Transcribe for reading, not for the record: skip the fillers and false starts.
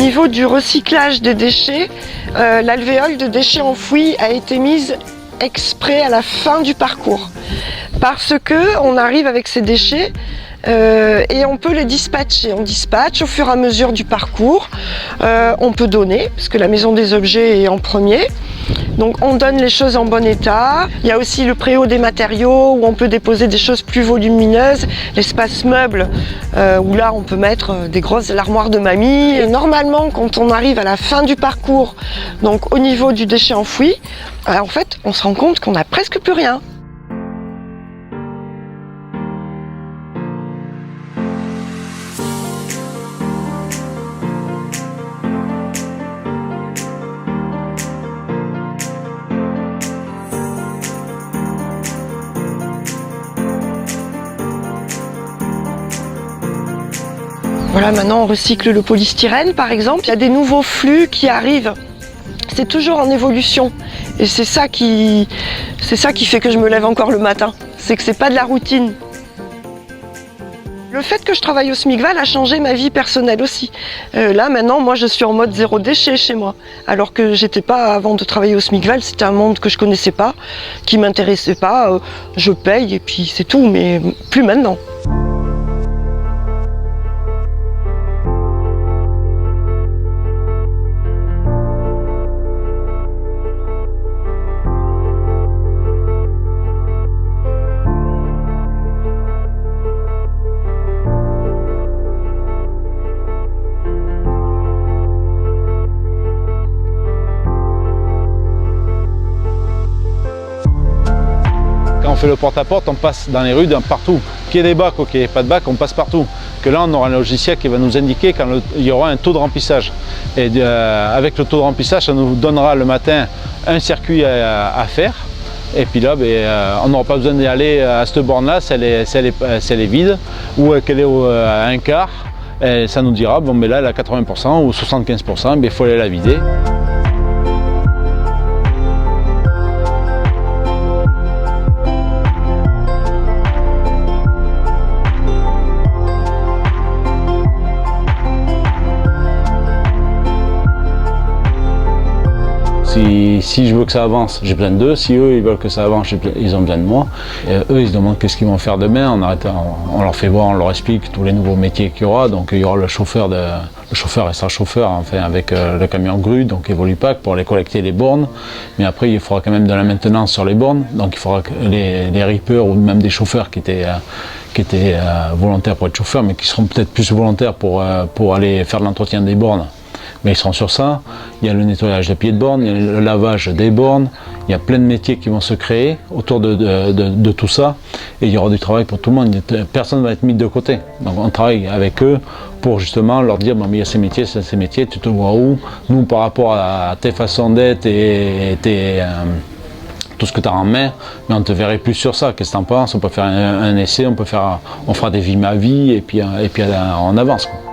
niveau du recyclage des déchets, l'alvéole de déchets enfouis a été mise exprès à la fin du parcours. Parce que on arrive avec ces déchets et on peut les dispatcher. On dispatche au fur et à mesure du parcours. On peut donner, parce que la maison des objets est en premier. Donc on donne les choses en bon état. Il y a aussi le préau des matériaux où on peut déposer des choses plus volumineuses. L'espace meuble où là on peut mettre des grosses armoires de mamie. Et normalement quand on arrive à la fin du parcours, donc au niveau du déchet enfoui, en fait on se rend compte qu'on n'a presque plus rien. Voilà, maintenant on recycle le polystyrène par exemple. Il y a des nouveaux flux qui arrivent. C'est toujours en évolution. Et c'est ça qui fait que je me lève encore le matin. C'est que c'est pas de la routine. Le fait que je travaille au SMICVAL a changé ma vie personnelle aussi. Là maintenant, moi je suis en mode zéro déchet chez moi. Alors que j'étais pas avant de travailler au SMICVAL, c'était un monde que je connaissais pas, qui m'intéressait pas. Je paye et puis c'est tout, mais plus maintenant. Quand on fait le porte-à-porte, on passe dans les rues partout. Qu'il y ait des bacs ou qu'il n'y ait pas de bacs, on passe partout. Que là, on aura un logiciel qui va nous indiquer quand il y aura un taux de remplissage. Et avec le taux de remplissage, ça nous donnera le matin un circuit à faire. Et puis là, on n'aura pas besoin d'y aller à cette borne-là si elle est vide ou qu'elle est à un quart. Et ça nous dira, bon, mais là, elle est à 80% ou 75%, il faut aller la vider. Si je veux que ça avance, j'ai besoin d'eux. Si eux ils veulent que ça avance, ils ont besoin de moi. Et eux ils se demandent qu'est-ce qu'ils vont faire demain. On leur fait voir, on leur explique tous les nouveaux métiers qu'il y aura. Donc il y aura le chauffeur restera chauffeur enfin, avec le camion grue, donc Evolupack pour aller collecter les bornes. Mais après il faudra quand même de la maintenance sur les bornes. Donc il faudra que les rippers ou même des chauffeurs qui étaient volontaires pour être chauffeurs, mais qui seront peut-être plus volontaires pour aller faire l'entretien des bornes. Mais ils seront sur ça. Il y a le nettoyage des pieds de borne, il y a le lavage des bornes, il y a plein de métiers qui vont se créer autour de tout ça. Et il y aura du travail pour tout le monde. Personne ne va être mis de côté. Donc on travaille avec eux pour justement leur dire, bon, mais il y a ces métiers, tu te vois où? Nous, par rapport à tes façons d'être et tout ce que tu as en main, mais on ne te verrait plus sur ça. Qu'est-ce que tu en penses? On peut faire un essai, on fera des vies ma vie et puis on avance, quoi.